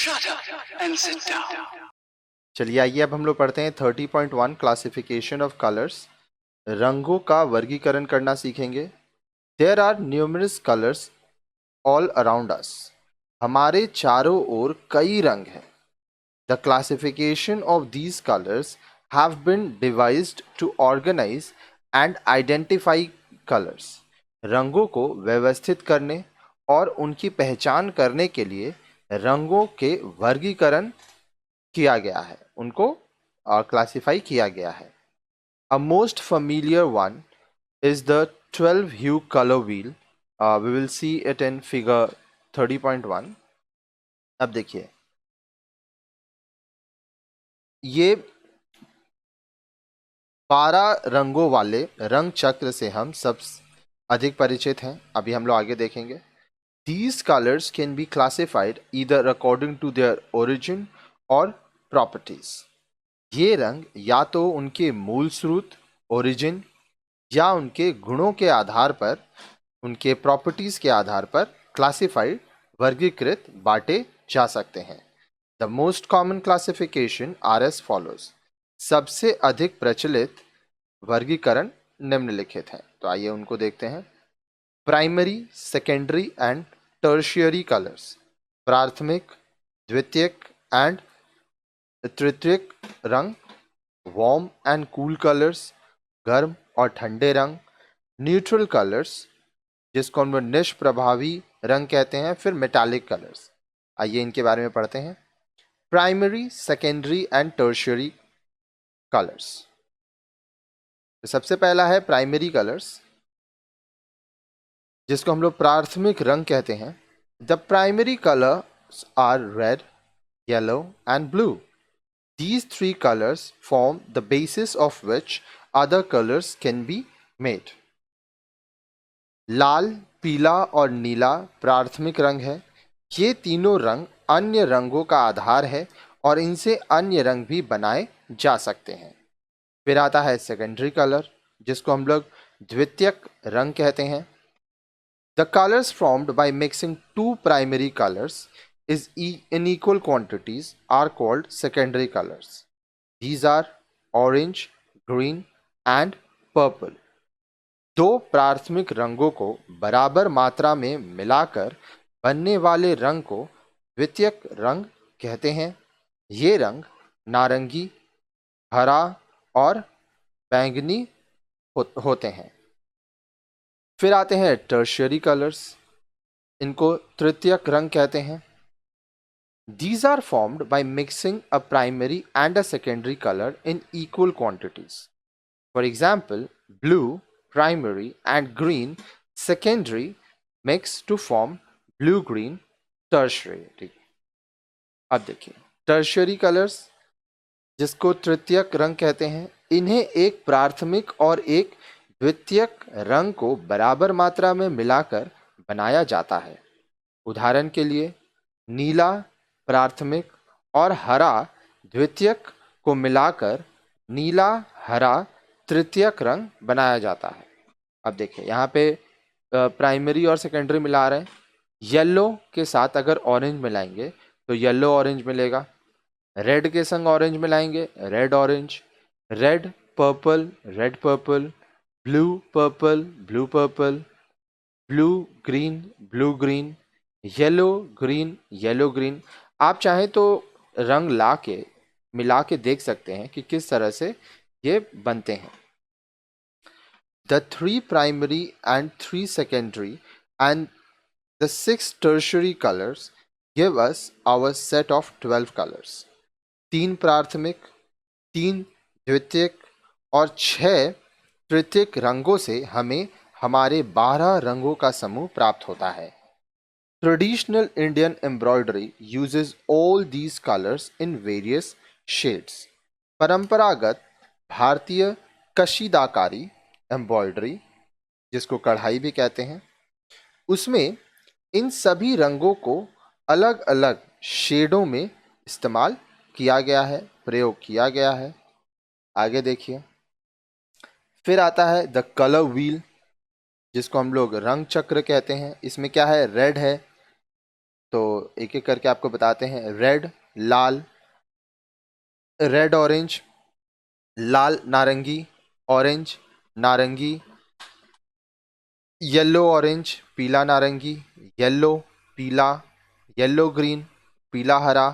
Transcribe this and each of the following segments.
Shut up and sit down. चलिए आइए अब हम लोग पढ़ते हैं 30.1 क्लासिफिकेशन ऑफ कलर्स। रंगों का वर्गीकरण करना सीखेंगे। There are numerous colours all around us. हमारे चारों ओर कई रंग हैं। The classification of these colours have been devised to organise and identify colours. रंगों को व्यवस्थित करने और उनकी पहचान करने के लिए रंगों के वर्गीकरण किया गया है, उनको क्लासिफाई किया गया है। A most familiar one is the 12 hue color wheel. We will see it in figure 30.1. अब देखिए, ये 12 रंगों वाले रंग चक्र से हम सब अधिक परिचित हैं। अभी हम लोग आगे देखेंगे। These colors can be classified either according to their origin or properties. ये रंग या तो उनके मूल स्रोत ओरिजिन या उनके गुणों के आधार पर, उनके प्रॉपर्टीज के आधार पर क्लासिफाइड वर्गीकृत बांटे जा सकते हैं। The most common classification R S follows. सबसे अधिक प्रचलित वर्गीकरण निम्नलिखित है। तो आइए उनको देखते हैं। Primary, secondary and tertiary colours. प्राथमिक, द्वितीयक एंड तृतीयक रंग। Warm and cool colours. गर्म और ठंडे रंग। न्यूट्रल कलर्स, जिसको हम लोग निष्प्रभावी रंग कहते हैं। फिर मेटालिक कलर्स। आइए इनके बारे में पढ़ते हैं। Primary, secondary and tertiary colours. तो सबसे पहला है प्राइमरी कलर्स, जिसको हम लोग प्राथमिक रंग कहते हैं। The primary colours are red, yellow and blue. These three colors form the basis of which other colors can be made. लाल, पीला और नीला प्राथमिक रंग है। ये तीनों रंग अन्य रंगों का आधार है और इनसे अन्य रंग भी बनाए जा सकते हैं। फिर आता है सेकेंडरी कलर, जिसको हम लोग द्वितीयक रंग कहते हैं। The colours formed by mixing two primary colours is in equal quantities are called secondary colors. These are orange, green and purple. दो प्राथमिक रंगों को बराबर मात्रा में मिलाकर बनने वाले रंग को द्वितीयक रंग कहते हैं। ये रंग नारंगी, हरा और बैंगनी होते हैं। फिर आते हैं टर्शियरी कलर्स, इनको तृतीयक रंग कहते हैं। These are formed by mixing a primary and a secondary color in equal quantities. For example, blue primary and green secondary mix to form blue-green tertiary. अब देखिए, tertiary colors, जिसको तृतीयक रंग कहते हैं, इन्हें एक प्राथमिक और एक द्वितीयक रंग को बराबर मात्रा में मिलाकर बनाया जाता है। उदाहरण के लिए, नीला प्राथमिक और हरा द्वितीयक को मिलाकर नीला हरा तृतीयक रंग बनाया जाता है। अब देखिए, यहाँ पे प्राइमरी और सेकेंडरी मिला रहे हैं। येलो के साथ अगर ऑरेंज मिलाएंगे तो येलो ऑरेंज मिलेगा। रेड के संग ऑरेंज मिलाएंगे, red orange. Red purple, red purple. Blue purple, blue purple. Blue green, blue green. Yellow green, yellow green. आप चाहें तो रंग ला के मिला के देख सकते हैं कि किस तरह से ये बनते हैं। The 3 primary and 3 secondary and the 6 tertiary colors give us our set of 12 colors. 3 प्राथमिक, 3 द्वितीयक और 6 तृतीयक रंगों से हमें हमारे 12 रंगों का समूह प्राप्त होता है। Traditional Indian embroidery uses all these colors in various shades. परंपरागत भारतीय कशीदाकारी एम्ब्रॉयडरी, जिसको कढ़ाई भी कहते हैं, उसमें इन सभी रंगों को अलग अलग शेडों में इस्तेमाल किया गया है, प्रयोग किया गया है। आगे देखिए। फिर आता है द कलर व्हील, जिसको हम लोग रंग चक्र कहते हैं। इसमें क्या है, रेड है तो एक एक करके आपको बताते हैं। रेड लाल, रेड ऑरेंज, लाल नारंगी, ऑरेंज नारंगी, येलो ऑरेंज, पीला नारंगी, येलो पीला, येलो ग्रीन, पीला हरा,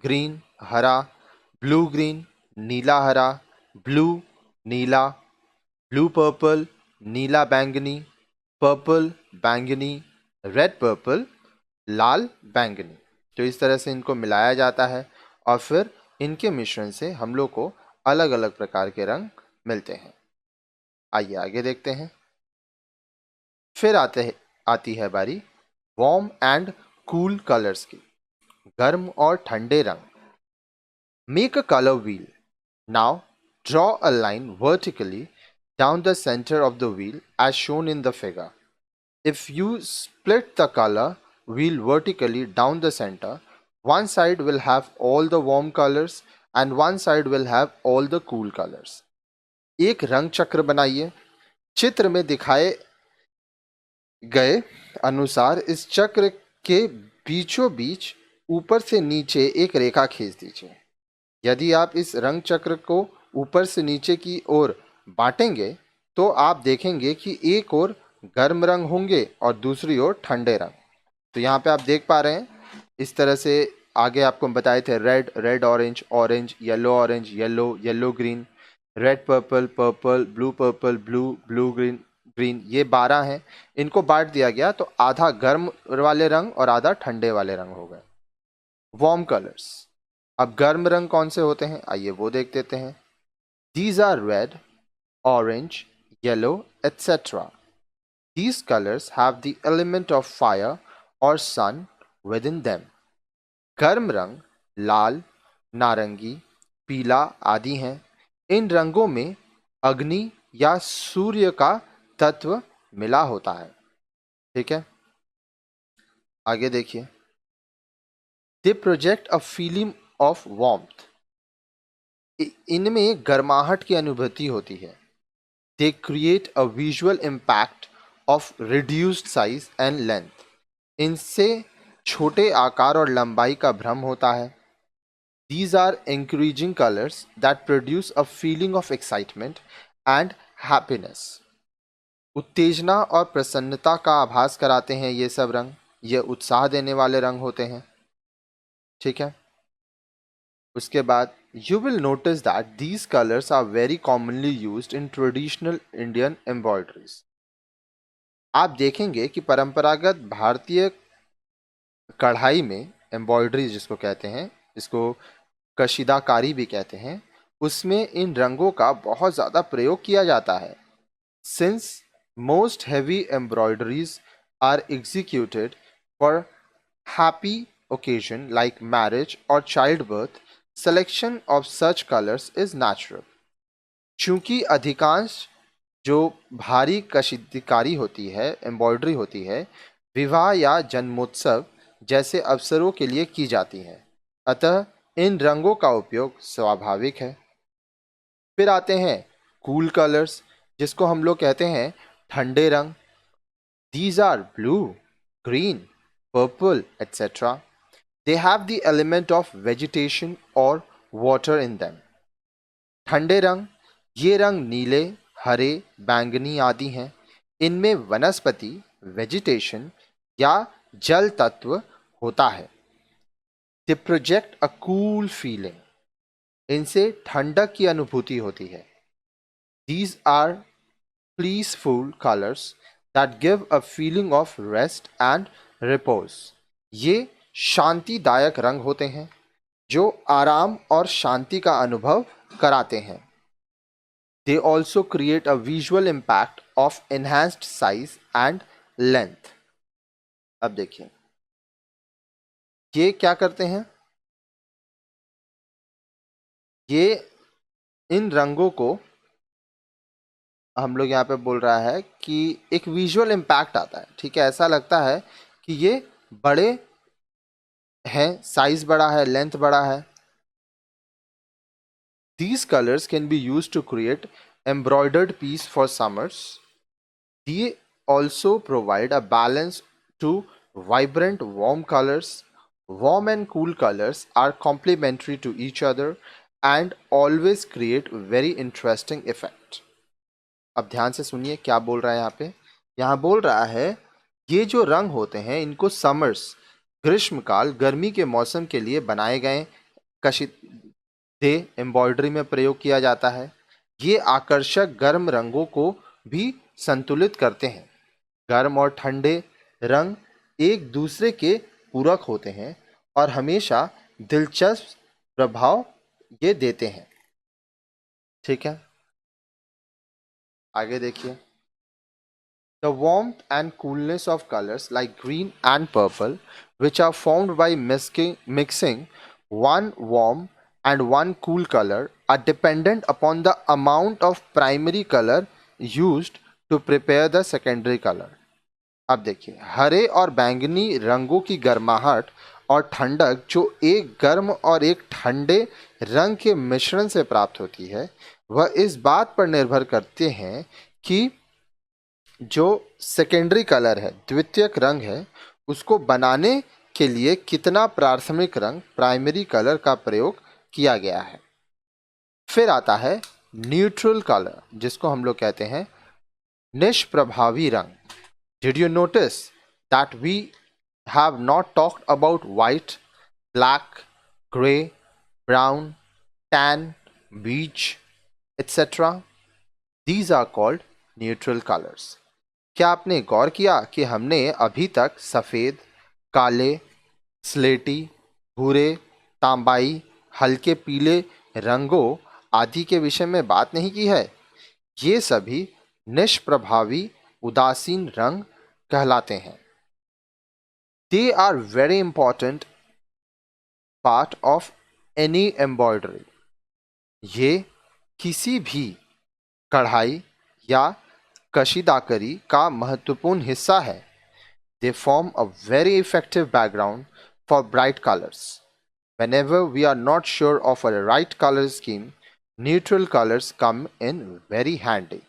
ग्रीन हरा, ब्लू ग्रीन, नीला हरा, ब्लू नीला, ब्लू पर्पल, नीला बैंगनी, पर्पल बैंगनी, रेड पर्पल, लाल बैंगनी। तो इस तरह से इनको मिलाया जाता है और फिर इनके मिश्रण से हम लोग को अलग अलग प्रकार के रंग मिलते हैं। आइए आगे देखते हैं। फिर आती है बारी वार्म एंड कूल कलर्स की, गर्म और ठंडे रंग। Make a colour wheel. Now draw a line vertically down the center of the wheel as shown in the figure. If you split the color wheel vertically down the center, one side will have all the warm colors and one side will have all the cool colors. एक रंग चक्र बनाइए। चित्र में दिखाए गए अनुसार इस चक्र के बीचों बीच ऊपर से नीचे एक रेखा खींच दीजिए। यदि आप इस रंग चक्र को ऊपर से नीचे की ओर बांटेंगे तो आप देखेंगे कि एक ओर गर्म रंग होंगे और दूसरी ओर ठंडे रंग। तो यहाँ पे आप देख पा रहे हैं इस तरह से। आगे आपको हम बताए थे red, red orange, orange yellow, yellow green, red purple, purple blue, purple blue, blue green, green, ये 12 हैं। इनको बांट दिया गया तो आधा गर्म वाले रंग और आधा ठंडे वाले रंग हो गए। Warm colours. अब गर्म रंग कौन से होते हैं आइए वो देख देते हैं। These are red, orange, yellow, etc. These colors have the element of fire or sun within them. गर्म रंग लाल, नारंगी, पीला आदि हैं। इन रंगों में अग्नि या सूर्य का तत्व मिला होता है। ठीक है, आगे देखिए। They project a feeling of warmth. इनमें गर्माहट की अनुभूति होती है। They create a visual impact of reduced size and length. इनसे छोटे आकार और लंबाई का भ्रम होता है। These are encouraging colors that produce a feeling of excitement and happiness. उत्तेजना और प्रसन्नता का आभास कराते हैं ये सब रंग। ये उत्साह देने वाले रंग होते हैं। ठीक है, उसके बाद you will notice that these colors are very commonly used in traditional Indian embroideries. आप देखेंगे कि परंपरागत भारतीय कढ़ाई में एम्ब्रॉयडरी जिसको कहते हैं, इसको कशीदाकारी भी कहते हैं, उसमें इन रंगों का बहुत ज़्यादा प्रयोग किया जाता है। Since most heavy embroideries are executed for happy occasion like marriage or childbirth, selection of such colors is natural. चूंकि अधिकांश जो भारी कशीदकारी होती है, एम्ब्रॉयडरी होती है, विवाह या जन्मोत्सव जैसे अवसरों के लिए की जाती है, अतः इन रंगों का उपयोग स्वाभाविक है। फिर आते हैं कूल कलर्स, जिसको हम लोग कहते हैं ठंडे रंग। These are blue, green, purple, etc. They have the element of vegetation or water in them. ठंडे रंग, ये रंग नीले, हरे, बैंगनी आदि हैं। इनमें वनस्पति वेजिटेशन या जल तत्व होता है। They project a cool feeling. इनसे ठंडक की अनुभूति होती है। These are peaceful colors that give a feeling of rest and repose. ये शांतिदायक रंग होते हैं जो आराम और शांति का अनुभव कराते हैं। They also create a visual impact of enhanced size and length. अब देखिए ये क्या करते हैं, ये इन रंगों को हम लोग यहाँ पे बोल रहा है कि एक विजुअल इम्पैक्ट आता है। ठीक है, ऐसा लगता है कि ये बड़े हैं, साइज बड़ा है, लेंथ बड़ा है। These colors can be used to create embroidered piece for summers. They also provide a balance to Vibrant, warm and cool colors are complementary to each other and always create very interesting effect. अब ध्यान से सुनिए क्या बोल रहा है यहाँ पे। यहाँ बोल रहा है ये जो रंग होते हैं इनको समर्स, ग्रीष्मकाल, गर्मी के मौसम के लिए बनाए गए कशिदे एम्ब्रॉयडरी में प्रयोग किया जाता है। ये आकर्षक गर्म रंगों को भी संतुलित करते हैं। गर्म और ठंडे रंग एक दूसरे के पूरक होते हैं और हमेशा दिलचस्प प्रभाव ये देते हैं। ठीक है, आगे देखिए। The warmth and coolness of colors like green and purple, which are formed by mixing one warm and one cool color, are dependent upon the amount of primary color used to prepare the secondary color. अब देखिए, हरे और बैंगनी रंगों की गर्माहट और ठंडक जो एक गर्म और एक ठंडे रंग के मिश्रण से प्राप्त होती है, वह इस बात पर निर्भर करते हैं कि जो सेकेंडरी कलर है, द्वितीयक रंग है, उसको बनाने के लिए कितना प्राथमिक रंग, प्राइमरी कलर का प्रयोग किया गया है। फिर आता है न्यूट्रल कलर, जिसको हम लोग कहते हैं निष्प्रभावी रंग। Did you notice that we have not talked about white, black, gray, brown, tan, beige, etc.? These are called neutral colors. क्या आपने गौर किया कि हमने अभी तक सफ़ेद, काले, स्लेटी, भूरे, तांबाई, हल्के पीले रंगों आदि के विषय में बात नहीं की है। ये सभी निष्प्रभावी उदासीन रंग कहलाते हैं। They are very important part of any embroidery. ये किसी भी कढ़ाई या कशीदाकारी का महत्वपूर्ण हिस्सा है। They form a very effective background for bright colors. Whenever we are not sure of a right color scheme, neutral colors come in very handy.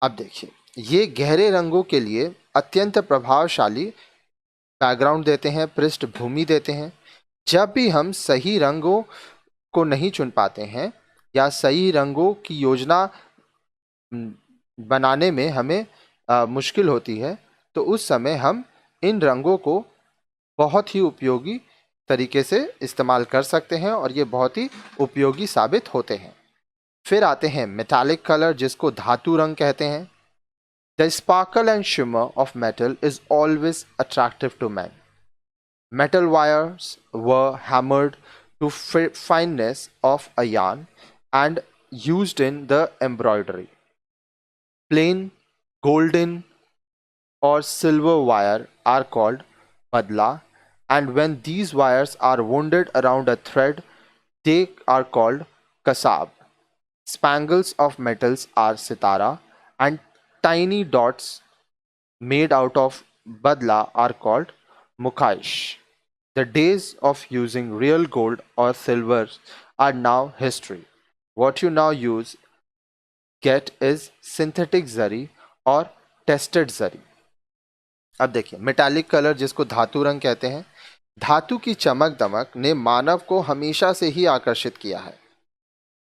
अब देखिए, ये गहरे रंगों के लिए अत्यंत प्रभावशाली बैकग्राउंड देते हैं, पृष्ठभूमि देते हैं। जब भी हम सही रंगों को नहीं चुन पाते हैं या सही रंगों की योजना बनाने में हमें मुश्किल होती है, तो उस समय हम इन रंगों को बहुत ही उपयोगी तरीके से इस्तेमाल कर सकते हैं और ये बहुत ही उपयोगी साबित होते हैं। फिर आते हैं मेटालिक कलर, जिसको धातु रंग कहते हैं। The sparkle and shimmer of metal is always attractive to men. Metal wires were hammered to fineness of a yarn and used in the embroidery. Plain, golden or silver wire are called badla, and when these wires are wounded around a thread, they are called kasab. Spangles of metals are sitara, and tiny dots made out of badla are called mukaish. The days of using real gold or silver are now history. What you now get is synthetic zari और tested zari. अब देखिए, metallic colour, जिसको धातु रंग कहते हैं। धातु की चमक दमक ने मानव को हमेशा से ही आकर्षित किया है।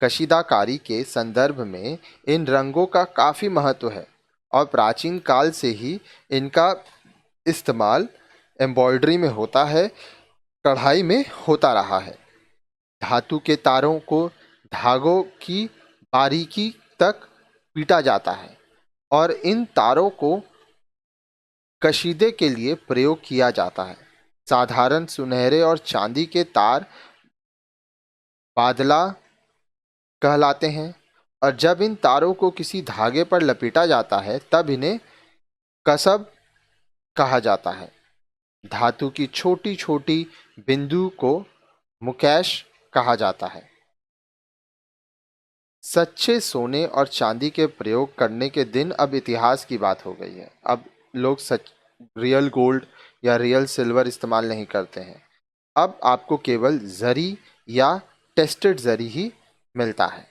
कशीदाकारी के संदर्भ में इन रंगों का काफ़ी महत्व है और प्राचीन काल से ही इनका इस्तेमाल एम्ब्रॉयडरी में होता है, कढ़ाई में होता रहा है। धातु के तारों को धागों की बारीकी तक पीटा जाता है और इन तारों को कशीदे के लिए प्रयोग किया जाता है। साधारण सुनहरे और चांदी के तार बादला कहलाते हैं और जब इन तारों को किसी धागे पर लपेटा जाता है तब इन्हें कसब कहा जाता है। धातु की छोटी छोटी बिंदु को मुकैश कहा जाता है। सच्चे सोने और चांदी के प्रयोग करने के दिन अब इतिहास की बात हो गई है। अब लोग रियल गोल्ड या रियल सिल्वर इस्तेमाल नहीं करते हैं। अब आपको केवल जरी या टेस्टेड जरी ही मिलता है।